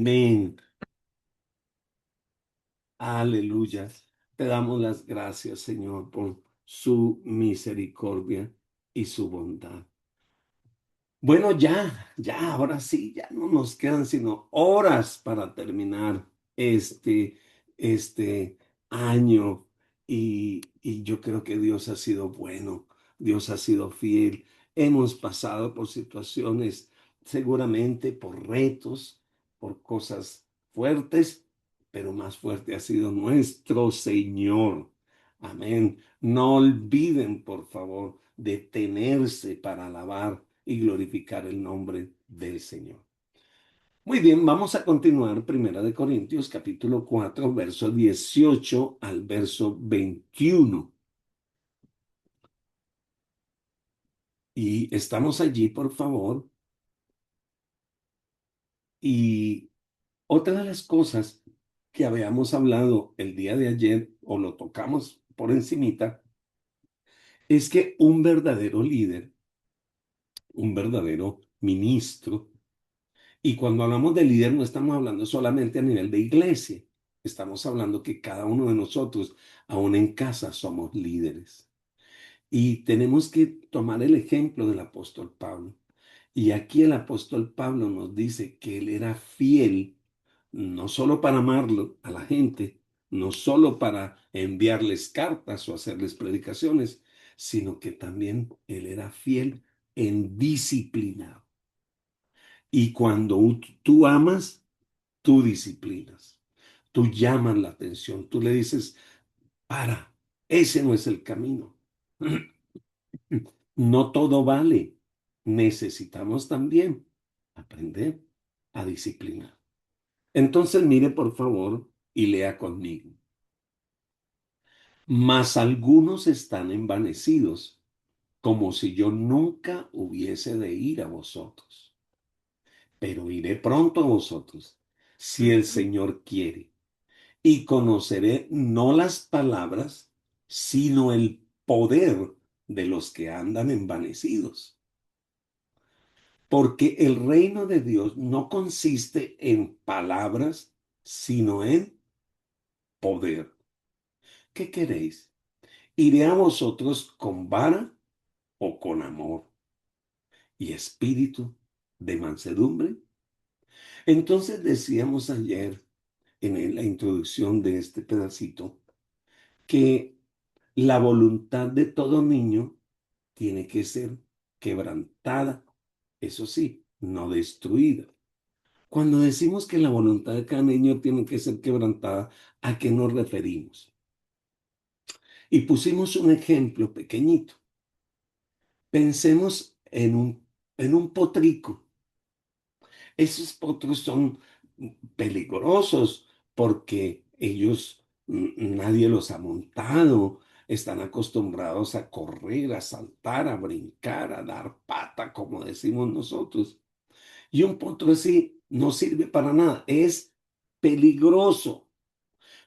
Amén. Aleluya. Te damos las gracias, Señor, por su misericordia y su bondad. Bueno, ahora sí, ya no nos quedan sino horas para terminar este, este año y yo creo que Dios ha sido bueno, Dios ha sido fiel. Hemos pasado por situaciones, seguramente por retos, por cosas fuertes, pero más fuerte ha sido nuestro Señor. Amén. No olviden, por favor, detenerse para alabar y glorificar el nombre del Señor. Muy bien, vamos a continuar. Primera de Corintios, capítulo 4, verso 18 al verso 21. Y estamos allí, por favor. Y otra de las cosas que habíamos hablado el día de ayer, o lo tocamos por encimita, es que un verdadero líder, un verdadero ministro, y cuando hablamos de líder no estamos hablando solamente a nivel de iglesia, estamos hablando que cada uno de nosotros, aún en casa, somos líderes. Y tenemos que tomar el ejemplo del apóstol Pablo. Y aquí el apóstol Pablo nos dice que él era fiel, no solo para amarlo a la gente, no solo para enviarles cartas o hacerles predicaciones, sino que también él era fiel en disciplinar. Y cuando tú amas, tú disciplinas, tú llamas la atención, tú le dices, para, ese no es el camino. No todo vale. Necesitamos también aprender a disciplinar. Entonces mire por favor y lea conmigo. Mas algunos están envanecidos, como si yo nunca hubiese de ir a vosotros. Pero iré pronto a vosotros, si el Señor quiere. Y conoceré no las palabras, sino el poder de los que andan envanecidos. Porque el reino de Dios no consiste en palabras, sino en poder. ¿Qué queréis? ¿Iré a vosotros con vara o con amor y espíritu de mansedumbre? Entonces decíamos ayer en la introducción de este pedacito que la voluntad de todo niño tiene que ser quebrantada, eso sí, no destruida. Cuando decimos que la voluntad de cada niño tiene que ser quebrantada, ¿a qué nos referimos? Y pusimos un ejemplo pequeñito. Pensemos en un potrico. Esos potros son peligrosos porque ellos, nadie los ha montado, están acostumbrados a correr, a saltar, a brincar, a dar pata, como decimos nosotros. Y un potro así no sirve para nada, es peligroso,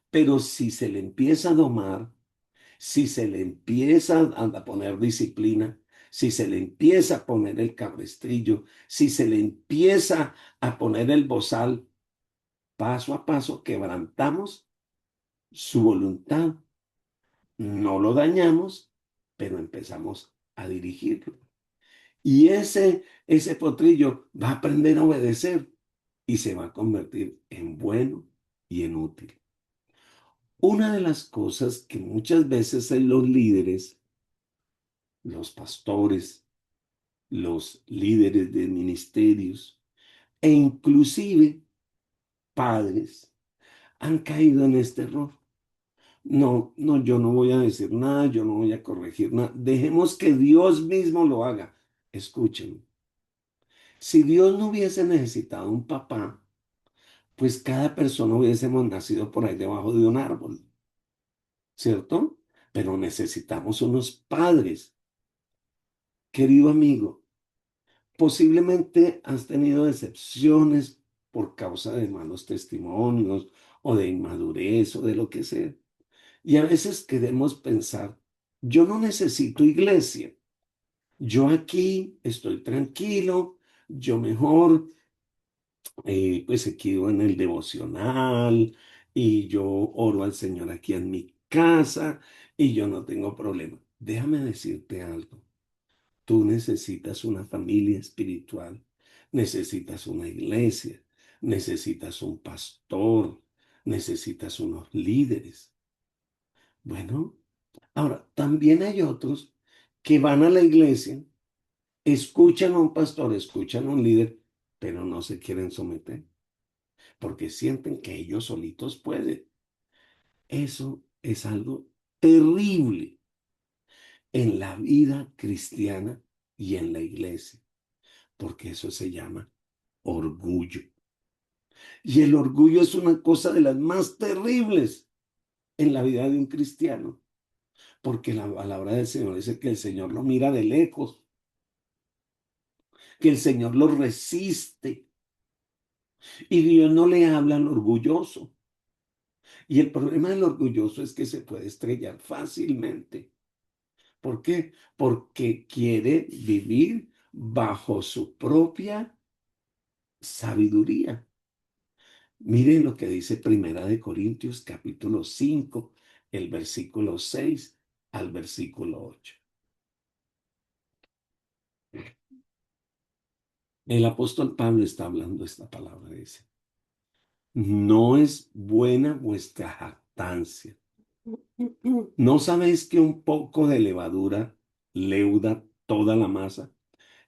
pero si se le empieza a domar, si se le empieza a poner disciplina, si se le empieza a poner el cabestrillo, si se le empieza a poner el bozal, paso a paso quebrantamos su voluntad, no lo dañamos, pero empezamos a dirigirlo. Y ese potrillo va a aprender a obedecer y se va a convertir en bueno y en útil. Una de las cosas que muchas veces en los líderes, los pastores, los líderes de ministerios e inclusive padres han caído en este error. No, no, yo no voy a decir nada, yo no voy a corregir nada. Dejemos que Dios mismo lo haga. Escúchenme. Si Dios no hubiese necesitado un papá, pues cada persona hubiésemos nacido por ahí debajo de un árbol, ¿cierto? Pero necesitamos unos padres. Querido amigo, posiblemente has tenido decepciones por causa de malos testimonios o de inmadurez o de lo que sea. Y a veces queremos pensar, yo no necesito iglesia, yo aquí estoy tranquilo, yo mejor pues aquí en el devocional y yo oro al Señor aquí en mi casa y yo no tengo problema. Déjame decirte algo. Tú necesitas una familia espiritual, necesitas una iglesia, necesitas un pastor, necesitas unos líderes. Bueno, ahora también hay otros que van a la iglesia, escuchan a un pastor, escuchan a un líder, pero no se quieren someter porque sienten que ellos solitos pueden. Eso es algo terrible en la vida cristiana y en la iglesia, porque eso se llama orgullo. Y el orgullo es una cosa de las más terribles en la vida de un cristiano, porque la palabra del Señor dice que el Señor lo mira de lejos, que el Señor lo resiste y Dios no le habla al orgulloso. Y el problema del orgulloso es que se puede estrellar fácilmente. ¿Por qué? Porque quiere vivir bajo su propia sabiduría. Miren lo que dice Primera de Corintios capítulo 5, el versículo 6 al versículo 8. El apóstol Pablo está hablando esta palabra, dice, no es buena vuestra jactancia. ¿No sabéis que un poco de levadura leuda toda la masa?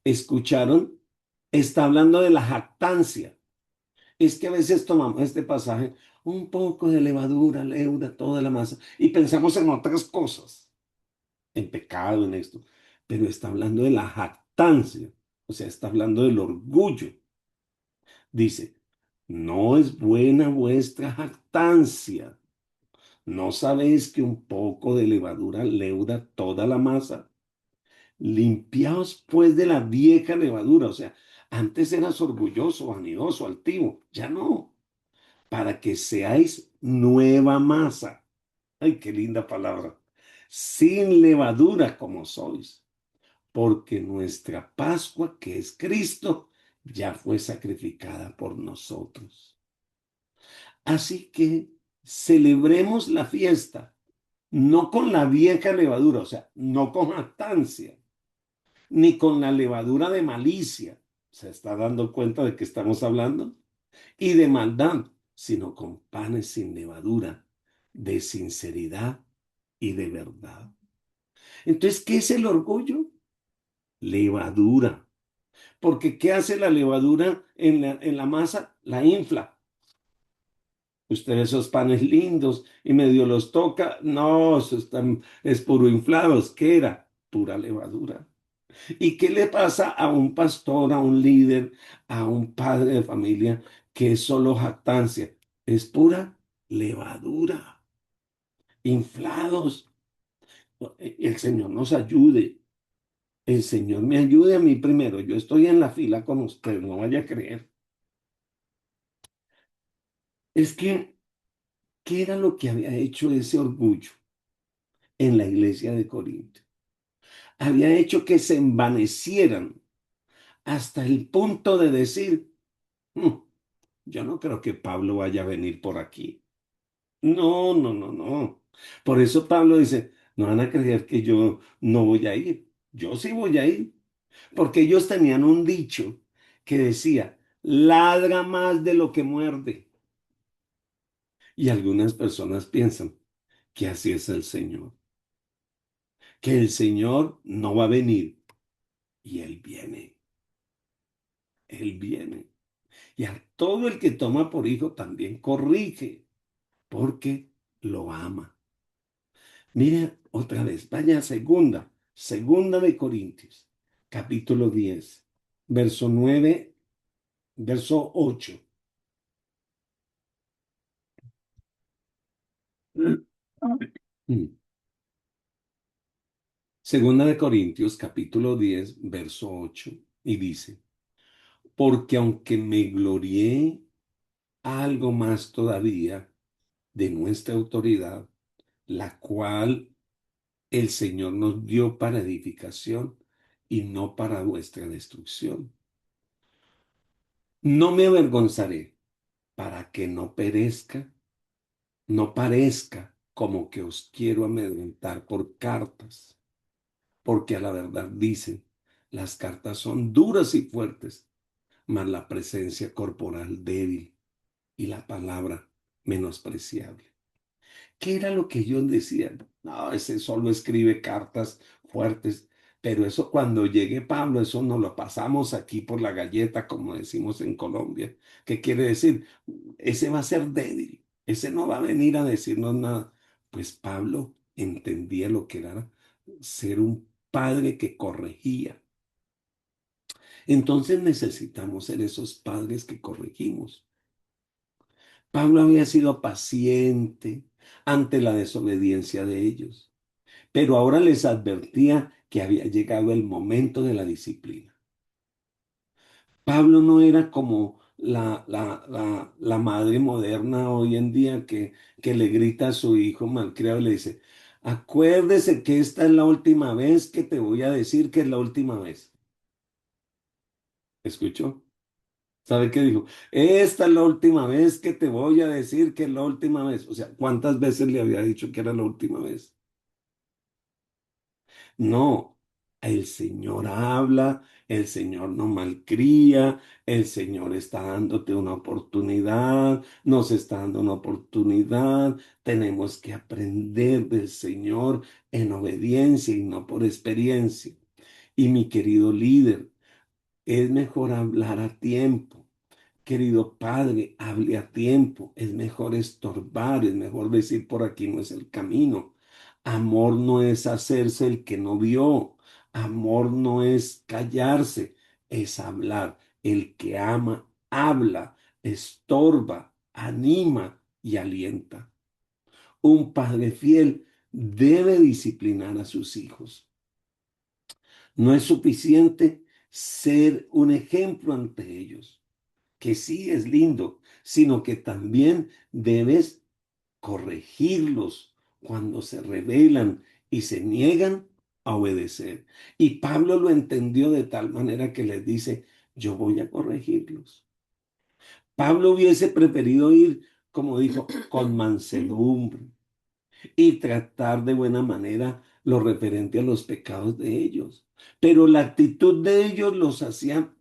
¿Escucharon? Está hablando de la jactancia. Es que a veces tomamos este pasaje, un poco de levadura leuda toda la masa y pensamos en otras cosas, en pecado, en esto, pero está hablando de la jactancia, o sea, está hablando del orgullo. Dice, no es buena vuestra jactancia. ¿No sabéis que un poco de levadura leuda toda la masa? Limpiaos pues de la vieja levadura, o sea, antes eras orgulloso, vanidoso, altivo, ya no, para que seáis nueva masa. Ay, qué linda palabra. Sin levadura como sois, porque nuestra Pascua, que es Cristo, ya fue sacrificada por nosotros. Así que celebremos la fiesta, no con la vieja levadura, o sea, no con jactancia, ni con la levadura de malicia. ¿Se está dando cuenta de que estamos hablando? Y de maldad, sino con panes sin levadura, de sinceridad y de verdad. Entonces, ¿qué es el orgullo? Levadura. Porque ¿qué hace la levadura en la masa? La infla. Usted ve esos panes lindos y medio los toca. No, eso es puro inflados. ¿Qué era? Pura levadura. ¿Y qué le pasa a un pastor, a un líder, a un padre de familia que es solo jactancia? Es pura levadura, inflados. El Señor nos ayude. El Señor me ayude a mí primero. Yo estoy en la fila con usted, no vaya a creer. Es que, ¿qué era lo que había hecho ese orgullo en la iglesia de Corinto? Había hecho que se envanecieran hasta el punto de decir, "Mm, yo no creo que Pablo vaya a venir por aquí. No, no, no, no. Por eso Pablo dice, no van a creer que yo no voy a ir. Yo sí voy a ir. Porque ellos tenían un dicho que decía, ladra más de lo que muerde. Y algunas personas piensan que así es el Señor, que el Señor no va a venir y Él viene. Y a todo el que toma por hijo también corrige, porque lo ama. Mira otra vez, vaya a segunda de Corintios, capítulo 10, verso 9, verso 8. Segunda de Corintios, capítulo 10, verso 8, y dice, porque aunque me glorié algo más todavía de nuestra autoridad, la cual el Señor nos dio para edificación y no para vuestra destrucción. No me avergonzaré para que no parezca como que os quiero amedrentar por cartas, porque a la verdad dicen, las cartas son duras y fuertes, mas la presencia corporal débil y la palabra menospreciable. ¿Qué era lo que ellos decían? No, ese solo escribe cartas fuertes, pero eso cuando llegue Pablo, eso nos lo pasamos aquí por la galleta, como decimos en Colombia. ¿Qué quiere decir? Ese va a ser débil, ese no va a venir a decirnos nada. Pues Pablo entendía lo que era ser un padre que corregía. Entonces necesitamos ser esos padres que corregimos. Pablo había sido paciente ante la desobediencia de ellos, pero ahora les advertía que había llegado el momento de la disciplina. Pablo no era como la madre moderna hoy en día que le grita a su hijo malcriado y le dice, acuérdese que esta es la última vez que te voy a decir que es la última vez. ¿Escuchó? ¿Sabe qué dijo? Esta es la última vez que te voy a decir que es la última vez. O sea, ¿cuántas veces le había dicho que era la última vez? No, el Señor habla, el Señor no malcría, el Señor está dándote una oportunidad, nos está dando una oportunidad. Tenemos que aprender del Señor en obediencia y no por experiencia. Y mi querido líder, es mejor hablar a tiempo. Querido padre, hable a tiempo. Es mejor estorbar, es mejor decir por aquí no es el camino. Amor no es hacerse el que no vio. Amor no es callarse, es hablar. El que ama, habla, estorba, anima y alienta. Un padre fiel debe disciplinar a sus hijos. No es suficiente ser un ejemplo ante ellos, que sí es lindo, sino que también debes corregirlos cuando se rebelan y se niegan a obedecer. Y Pablo lo entendió de tal manera que les dice, yo voy a corregirlos. Pablo hubiese preferido ir, como dijo, con mansedumbre y tratar de buena manera lo referente a los pecados de ellos. Pero la actitud de ellos los hacía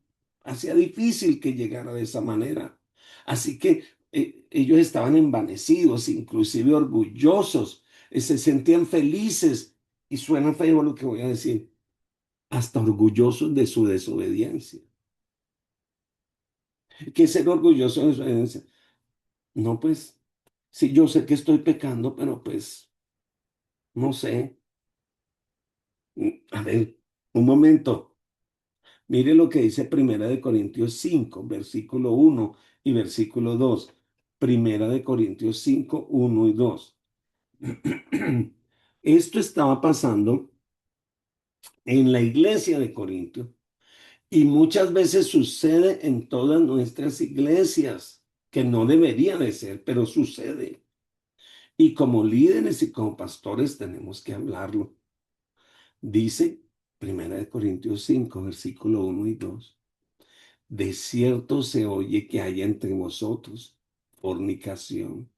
difícil que llegara de esa manera. Así que ellos estaban envanecidos, inclusive orgullosos, se sentían felices, y suena feo lo que voy a decir, hasta orgullosos de su desobediencia. ¿Qué es ser orgulloso de su desobediencia? No, pues, sí, yo sé que estoy pecando, pero pues, no sé. A ver, un momento. Mire lo que dice Primera de Corintios 5, versículo 1 y versículo 2. Primera de Corintios 5, 1 y 2. Esto estaba pasando en la iglesia de Corinto y muchas veces sucede en todas nuestras iglesias, que no debería de ser, pero sucede. Y como líderes y como pastores tenemos que hablarlo. Dice Primera de Corintios 5, versículo 1 y 2. De cierto se oye que hay entre vosotros fornicación,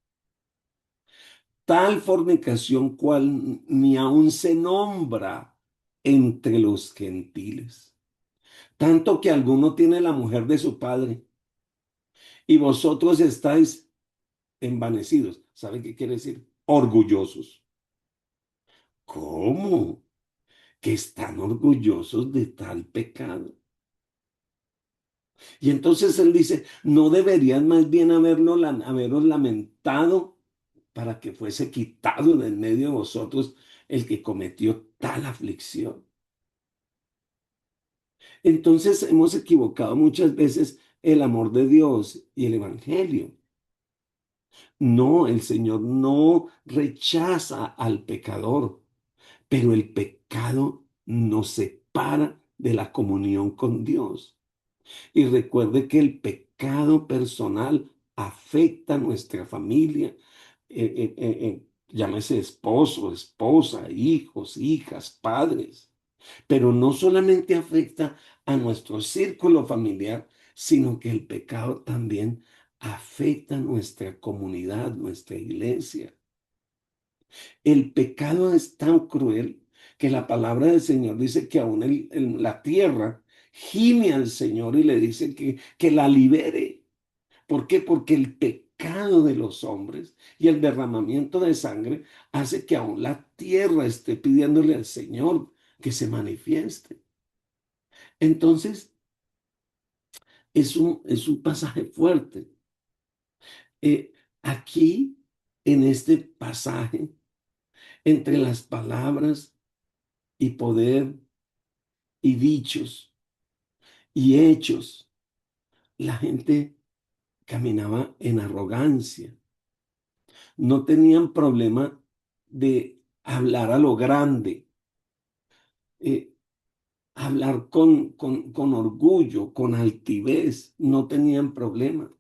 tal fornicación cual ni aun se nombra entre los gentiles. Tanto que alguno tiene la mujer de su padre y vosotros estáis envanecidos. ¿Sabe qué quiere decir? Orgullosos. ¿Cómo? Que están orgullosos de tal pecado. Y entonces él dice, ¿no deberían más bien haberos lamentado para que fuese quitado de en medio de vosotros el que cometió tal aflicción? Entonces hemos equivocado muchas veces el amor de Dios y el evangelio. No, el Señor no rechaza al pecador, pero el pecado nos separa de la comunión con Dios. Y recuerde que el pecado personal afecta a nuestra familia, llámese esposo, esposa, hijos, hijas, padres, pero no solamente afecta a nuestro círculo familiar, sino que el pecado también afecta a nuestra comunidad, nuestra iglesia. El pecado es tan cruel que la palabra del Señor dice que aún la tierra gime al Señor y le dice que la libere. ¿Por qué? Porque el pecado de los hombres y el derramamiento de sangre hace que aún la tierra esté pidiéndole al Señor que se manifieste. Entonces, es un pasaje fuerte. Aquí, en este pasaje, entre las palabras y poder y dichos y hechos, la gente caminaba en arrogancia. No tenían problema de hablar a lo grande, eh, hablar con orgullo, con altivez. No tenían problema.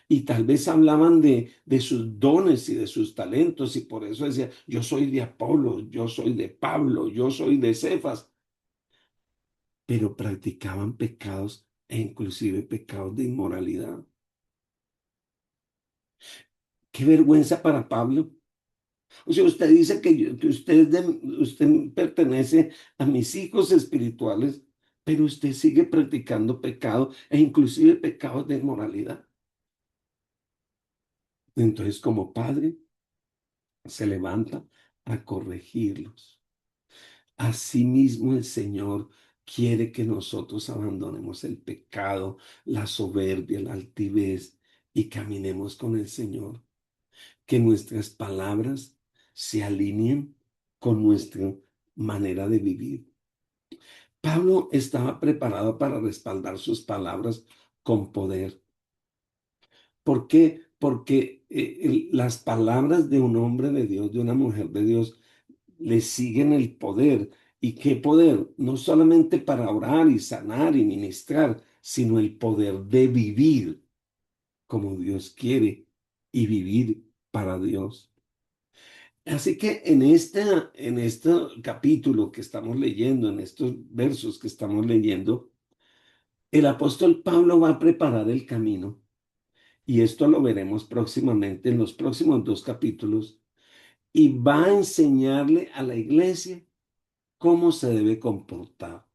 Y tal vez hablaban de sus dones y de sus talentos y por eso decía, yo soy de Apolo, yo soy de Pablo, yo soy de Cefas, pero practicaban pecados e inclusive pecados de inmoralidad. Qué vergüenza para Pablo. O sea, usted dice que usted pertenece a mis hijos espirituales, pero usted sigue practicando pecado e inclusive pecados de inmoralidad. Entonces, como padre, se levanta a corregirlos. Asimismo, el Señor quiere que nosotros abandonemos el pecado, la soberbia, la altivez y caminemos con el Señor. Que nuestras palabras se alineen con nuestra manera de vivir. Pablo estaba preparado para respaldar sus palabras con poder. ¿Por qué? Porque las palabras de un hombre de Dios, de una mujer de Dios, le siguen el poder. ¿Y qué poder? No solamente para orar y sanar y ministrar, sino el poder de vivir como Dios quiere y vivir para Dios. Así que en este capítulo que estamos leyendo, en estos versos que estamos leyendo, el apóstol Pablo va a preparar el camino y esto lo veremos próximamente en los próximos dos capítulos y va a enseñarle a la iglesia cómo se debe comportar.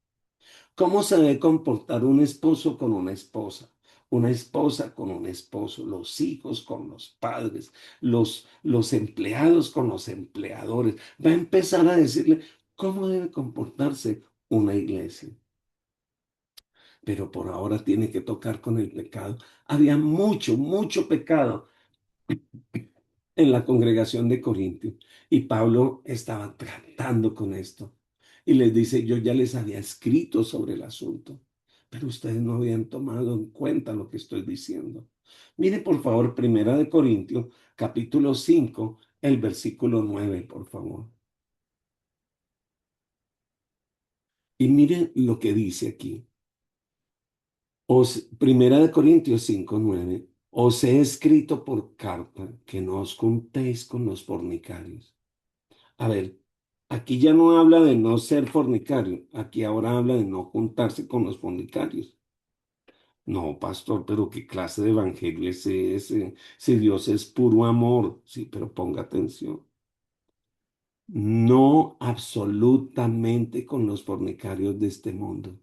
¿Cómo se debe comportar un esposo con una esposa con un esposo, los hijos con los padres, los empleados con los empleadores? Va a empezar a decirle cómo debe comportarse una iglesia. Pero por ahora tiene que tocar con el pecado. Había mucho, mucho pecado en la congregación de Corintios. Y Pablo estaba tratando con esto. Y les dice, yo ya les había escrito sobre el asunto, pero ustedes no habían tomado en cuenta lo que estoy diciendo. Mire, por favor, Primera de Corintios, capítulo 5 el versículo 9 por favor. Y miren lo que dice aquí. Primera de Corintios 5:9. Os he escrito por carta que no os juntéis con los fornicarios. A ver, aquí ya no habla de no ser fornicario, aquí ahora habla de no juntarse con los fornicarios. No, pastor, pero ¿qué clase de evangelio es ese? Si Dios es puro amor, sí, pero ponga atención. No absolutamente con los fornicarios de este mundo,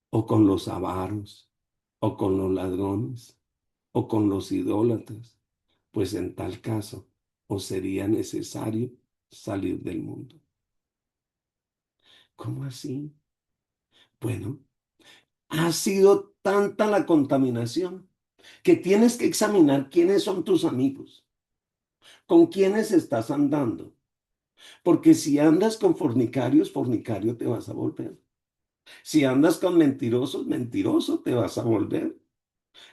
o con los avaros, o con los ladrones, o con los idólatras, pues en tal caso os sería necesario salir del mundo. ¿Cómo así? Bueno, ha sido tanta la contaminación que tienes que examinar quiénes son tus amigos, con quiénes estás andando, porque si andas con fornicarios, fornicario te vas a volver. Si andas con mentirosos, mentiroso te vas a volver.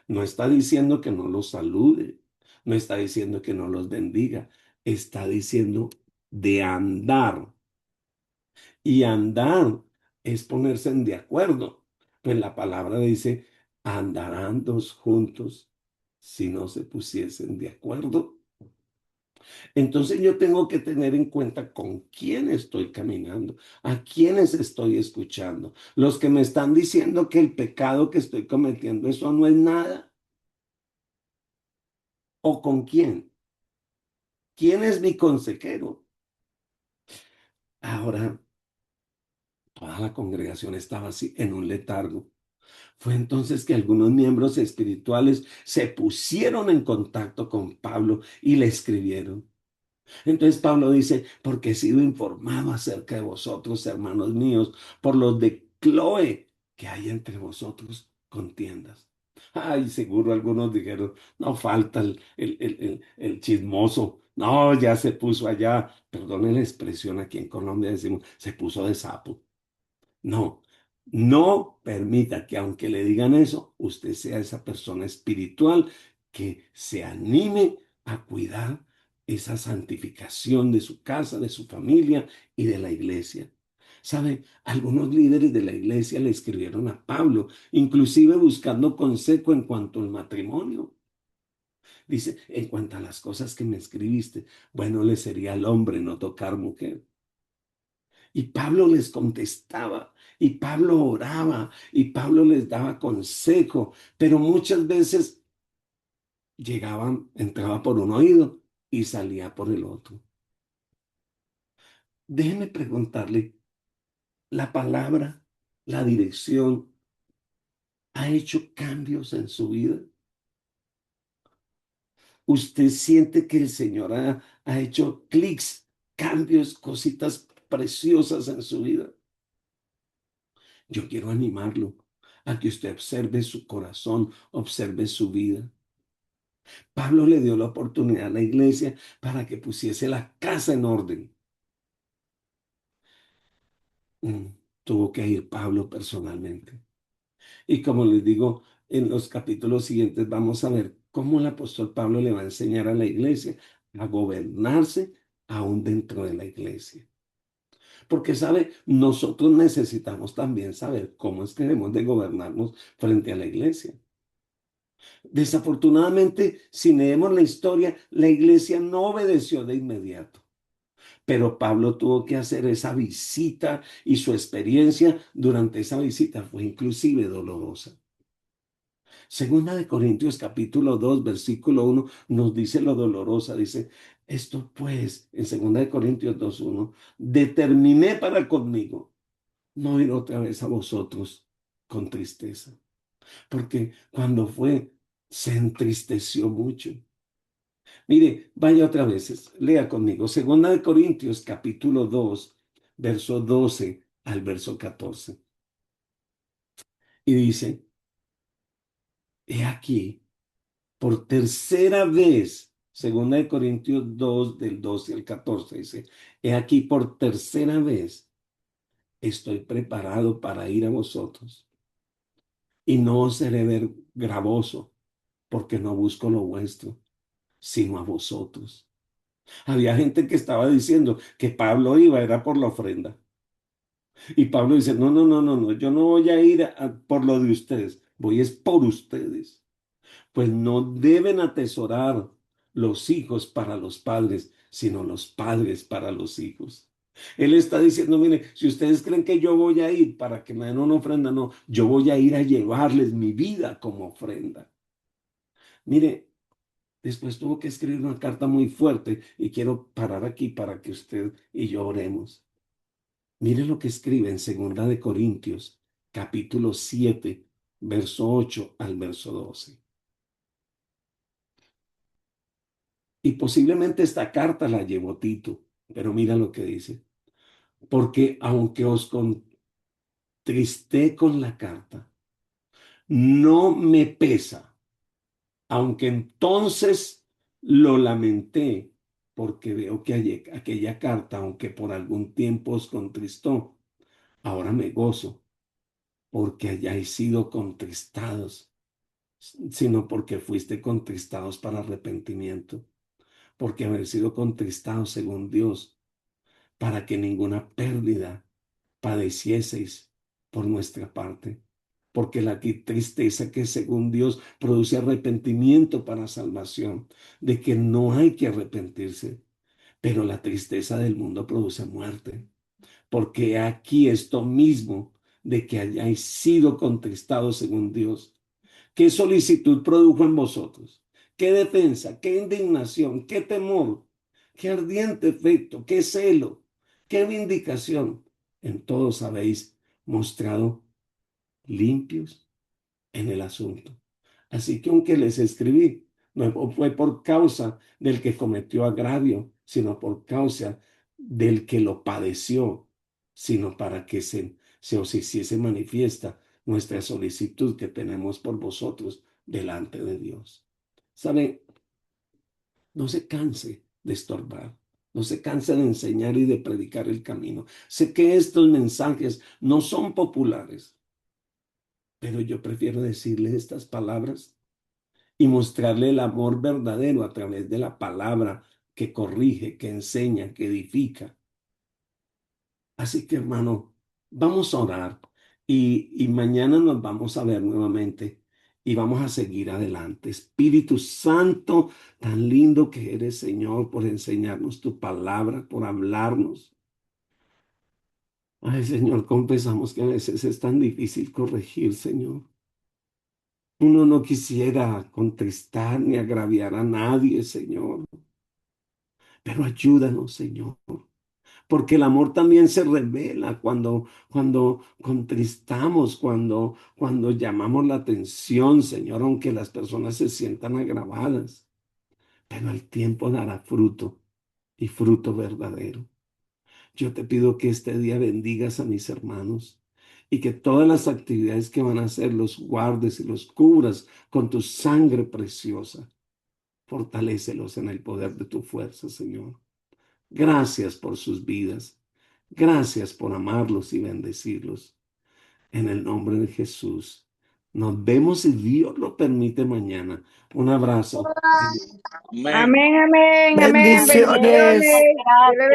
No está diciendo que no los salude, no está diciendo que no los bendiga, está diciendo de andar. Y andar es ponerse en de acuerdo. Pues la palabra dice, andarán dos juntos si no se pusiesen de acuerdo. Entonces yo tengo que tener en cuenta con quién estoy caminando, a quiénes estoy escuchando. Los que me están diciendo que el pecado que estoy cometiendo, eso no es nada. ¿O con quién? ¿Quién es mi consejero? Ahora, toda la congregación estaba así en un letargo. Fue entonces que algunos miembros espirituales se pusieron en contacto con Pablo y le escribieron. Entonces Pablo dice, porque he sido informado acerca de vosotros, hermanos míos, por los de Cloe, que hay entre vosotros contiendas. Ay, seguro algunos dijeron, no falta el chismoso. No, ya se puso allá, perdonen la expresión, aquí en Colombia decimos, se puso de sapo. No, no permita que aunque le digan eso, usted sea esa persona espiritual que se anime a cuidar esa santificación de su casa, de su familia y de la iglesia. ¿Sabe? Algunos líderes de la iglesia le escribieron a Pablo, inclusive buscando consejo en cuanto al matrimonio. Dice, en cuanto a las cosas que me escribiste, bueno le sería al hombre no tocar mujer. Y Pablo les contestaba, y Pablo oraba, y Pablo les daba consejo, pero muchas veces llegaban, entraba por un oído y salía por el otro. Déjeme preguntarle, ¿la palabra, la dirección, ha hecho cambios en su vida? ¿Usted siente que el Señor ha hecho clics, cambios, cositas preciosas en su vida? Yo quiero animarlo a que usted observe su corazón, observe su vida. Pablo le dio la oportunidad a la iglesia para que pusiese la casa en orden. Mm, Tuvo que ir Pablo personalmente. Y como les digo, en los capítulos siguientes vamos a ver cómo el apóstol Pablo le va a enseñar a la iglesia a gobernarse aún dentro de la iglesia. Porque, ¿sabe? Nosotros necesitamos también saber cómo es que debemos de gobernarnos frente a la iglesia. Desafortunadamente, si leemos la historia, la iglesia no obedeció de inmediato. Pero Pablo tuvo que hacer esa visita y su experiencia durante esa visita fue inclusive dolorosa. Segunda de Corintios capítulo 2 versículo 1 nos dice lo dolorosa, dice, esto pues, en Segunda de Corintios 2:1, determiné para conmigo no ir otra vez a vosotros con tristeza, porque cuando fue, se entristeció mucho. Mire, vaya otra vez, lea conmigo. Segunda de Corintios, capítulo 2, verso 12 al verso 14. Y dice, he aquí, por tercera vez, Segunda de Corintios 2, del 12 al 14, dice, he aquí, por tercera vez, estoy preparado para ir a vosotros. Y no os seré ver gravoso, porque no busco lo vuestro, sino a vosotros. Había gente que estaba diciendo que Pablo iba, era por la ofrenda. Y Pablo dice, no, no, no, no, no, yo no voy a ir por lo de ustedes, voy es por ustedes. Pues no deben atesorar los hijos para los padres, sino los padres para los hijos. Él está diciendo, mire, si ustedes creen que yo voy a ir para que me den una ofrenda, no, yo voy a ir a llevarles mi vida como ofrenda. Mire, después tuvo que escribir una carta muy fuerte y quiero parar aquí para que usted y yo oremos. Mire lo que escribe en Segunda de Corintios, capítulo 7, verso 8 al verso 12. Y posiblemente esta carta la llevó Tito, pero mira lo que dice. Porque aunque os contristé con la carta, no me pesa, aunque entonces lo lamenté, porque veo que aquella carta, aunque por algún tiempo os contristó, ahora me gozo, porque hayáis sido contristados sino porque fuiste contristados para arrepentimiento, porque haber sido contristados según Dios, para que ninguna pérdida padecieseis por nuestra parte. porque la tristeza que según Dios produce arrepentimiento para salvación, de que no hay que arrepentirse, pero la tristeza del mundo produce muerte, porque aquí esto mismo de que hayáis sido contristados según Dios. ¿Qué solicitud produjo en vosotros? ¿Qué defensa? ¿Qué indignación? ¿Qué temor? ¿Qué ardiente efecto? ¿Qué celo? ¿Qué vindicación? En todos habéis mostrado limpios en el asunto. Así que aunque les escribí, no fue por causa del que cometió agravio, sino por causa del que lo padeció, sino para que se os hiciese manifiesta nuestra solicitud que tenemos por vosotros delante de Dios. ¿Sabe? No se canse de estorbar. No se canse de enseñar y de predicar el camino. Sé que estos mensajes no son populares, pero yo prefiero decirles estas palabras y mostrarle el amor verdadero a través de la palabra que corrige, que enseña, que edifica. Así que, hermano, vamos a orar y mañana nos vamos a ver nuevamente y vamos a seguir adelante. Espíritu Santo, tan lindo que eres, Señor, por enseñarnos tu palabra, por hablarnos. Ay, Señor, confesamos que a veces es tan difícil corregir, Señor. Uno no quisiera contristar ni agraviar a nadie, Señor, pero ayúdanos, Señor, porque el amor también se revela cuando contristamos, cuando llamamos la atención, Señor, aunque las personas se sientan agravadas, pero el tiempo dará fruto y fruto verdadero. Yo te pido que este día bendigas a mis hermanos y que todas las actividades que van a hacer los guardes y los cubras con tu sangre preciosa. Fortalécelos en el poder de tu fuerza, Señor. Gracias por sus vidas. Gracias por amarlos y bendecirlos. En el nombre de Jesús. Nos vemos si Dios lo permite mañana. Un abrazo. Amén, amén, amén. Bendiciones. Bendiciones. Dios le